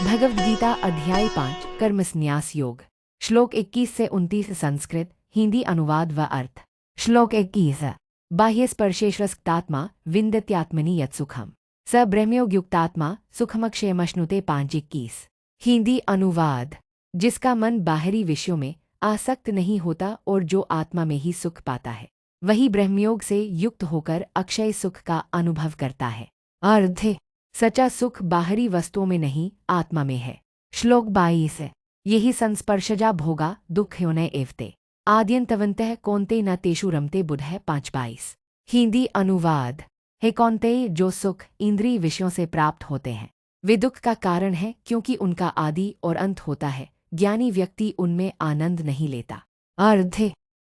भगवद गीता अध्याय 5 कर्मसन्यास योग। श्लोक 21 से 29 संस्कृत हिंदी अनुवाद व अर्थ। श्लोक 21 बाह्य स्पर्शेष्वस्तात्मा विन्दत्यात्मनि यत्सुखम स ब्रह्मयोगयुक्तात्मा सुखमक्षयमश्नुते 5:21। हिंदी अनुवाद। जिसका मन बाहरी विषयों में आसक्त नहीं होता और जो आत्मा में ही सुख पाता है, वही ब्रह्मयोग से युक्त होकर अक्षय सुख का अनुभव करता है। अर्थ सच्चा सुख बाहरी वस्तुओं में नहीं, आत्मा में है। श्लोक 22 यही संस्पर्शजा भोगा दुख योनय एवते आद्यंतवंतः कौन्ते न तेषु रमते बुधः 5:22। हिंदी अनुवाद। हे कौन्तेय, जो सुख इंद्रिय विषयों से प्राप्त होते हैं वे दुख का कारण है, क्योंकि उनका आदि और अंत होता है। ज्ञानी व्यक्ति उनमें आनंद नहीं लेता। अर्थ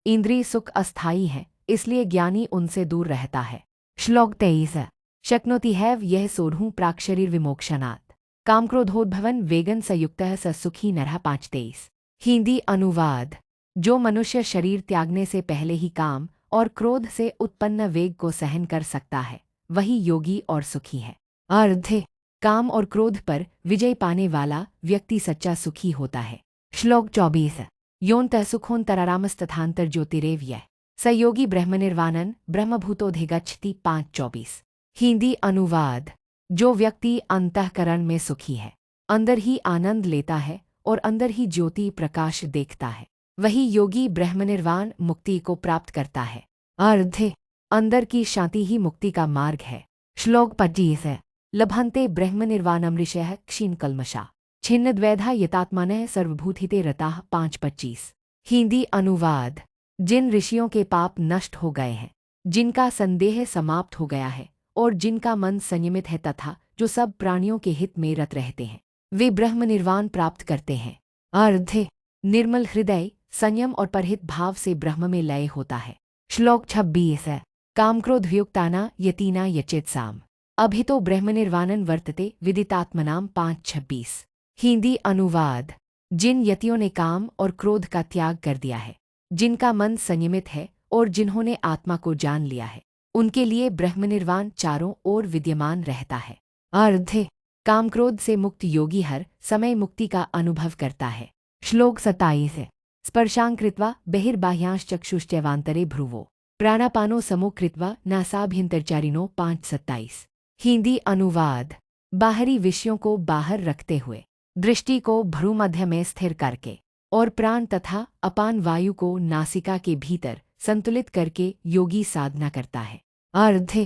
इंद्रिय सुख अस्थायी है, इसलिए ज्ञानी उनसे दूर रहता है। श्लोक 23 शक्नोति हैव यह सोढ़ूं प्राक् शरीर विमोक्षणात् कामक्रोधोद्भवन वेगन संयुक्तः स सुखी नरः 5:23। हिंदी अनुवाद। जो मनुष्य शरीर त्यागने से पहले ही काम और क्रोध से उत्पन्न वेग को सहन कर सकता है, वही योगी और सुखी है। अर्थ काम और क्रोध पर विजय पाने वाला व्यक्ति सच्चा सुखी होता है। श्लोक 24 योऽन्तः सुखोऽन्तरारामस्तथान्तर ज्योतिरेव यः स योगी ब्रह्मनिर्वाणं ब्रह्मभूतोऽधिगच्छति 5:24। हिंदी अनुवाद। जो व्यक्ति अंतःकरण में सुखी है, अंदर ही आनंद लेता है और अंदर ही ज्योति प्रकाश देखता है, वही योगी ब्रह्मनिर्वाण मुक्ति को प्राप्त करता है। अर्थ अंदर की शांति ही मुक्ति का मार्ग है। श्लोक 25 लभन्ते ब्रह्मनिर्वाणं ऋषयः क्षीणकल्मषा छिन्नद्वैधा यतात्मानः सर्वभूतिते रताः 5:25। हिंदी अनुवाद। जिन ऋषियों के पाप नष्ट हो गए हैं, जिनका संदेह समाप्त हो गया है और जिनका मन संयमित है तथा जो सब प्राणियों के हित में रत रहते हैं, वे ब्रह्म निर्वाण प्राप्त करते हैं। अर्थ निर्मल हृदय, संयम और परहित भाव से ब्रह्म में लय होता है। श्लोक 26 कामक्रोधयुक्ताना यतीना यचेत्साम अभितो ब्रह्मनिर्वाणं वर्तते विदितात्मनां 5:26। हिंदी अनुवाद। जिन यतियों ने काम और क्रोध का त्याग कर दिया है, जिनका मन संयमित है और जिन्होंने आत्मा को जान लिया है, उनके लिए ब्रह्मनिर्वाण चारों ओर विद्यमान रहता है। अर्थ कामक्रोध से मुक्त योगी हर समय मुक्ति का अनुभव करता है। श्लोक 27 स्पर्शां कृत्वा बहिर्बाह्यांश्चक्षुश्चैवान्तरे भ्रुवो प्राणापानो समो कृत्वा नासाभ्यन्तरचारिणो 5:27। हिंदी अनुवाद। बाहरी विषयों को बाहर रखते हुए, दृष्टि को भ्रूमध्य में स्थिर करके और प्राण तथा अपान वायु को नासिका के भीतर संतुलित करके योगी साधना करता है। अर्थ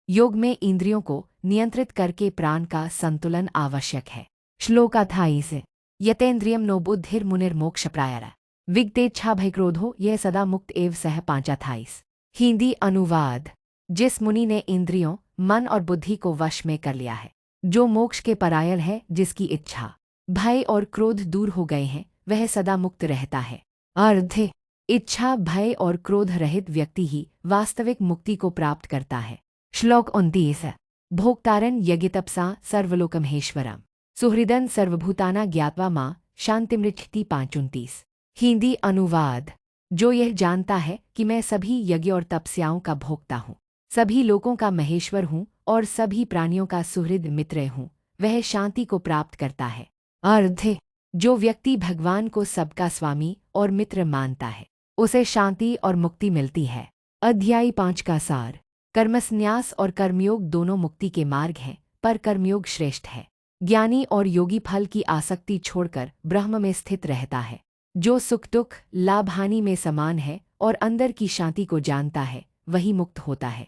योग में इंद्रियों को नियंत्रित करके प्राण का संतुलन आवश्यक है। श्लोक 28 यतेन्द्रियं नो बुद्धिर्मुनिर्मोक्षप्रायः विगतेच्छा भयक्रोधो यह सदा मुक्त एव सह 5:28। हिंदी अनुवाद। जिस मुनि ने इंद्रियों, मन और बुद्धि को वश में कर लिया है, जो मोक्ष के परायल है, जिसकी इच्छा, भय और क्रोध दूर हो गए हैं, वह सदा मुक्त रहता है। अर्थ इच्छा, भय और क्रोध रहित व्यक्ति ही वास्तविक मुक्ति को प्राप्त करता है। श्लोक 29 भोक्तारं यज्ञतपसा सर्वलोकमहेश्वरम् सुहृदं सर्वभूताना ज्ञात्वा मां शान्तिमृच्छति 5:29। हिंदी अनुवाद। जो यह जानता है कि मैं सभी यज्ञ और तपस्याओं का भोक्ता हूँ, सभी लोकों का महेश्वर हूँ और सभी प्राणियों का सुहृद मित्र हूँ, वह शांति को प्राप्त करता है। अर्थ जो व्यक्ति भगवान को सबका स्वामी और मित्र मानता है, उसे शांति और मुक्ति मिलती है। अध्याय 5 का सार। कर्मसन्यास और कर्मयोग दोनों मुक्ति के मार्ग हैं, पर कर्मयोग श्रेष्ठ है। ज्ञानी और योगी फल की आसक्ति छोड़कर ब्रह्म में स्थित रहता है। जो सुख दुख, लाभ हानि में समान है और अंदर की शांति को जानता है, वही मुक्त होता है।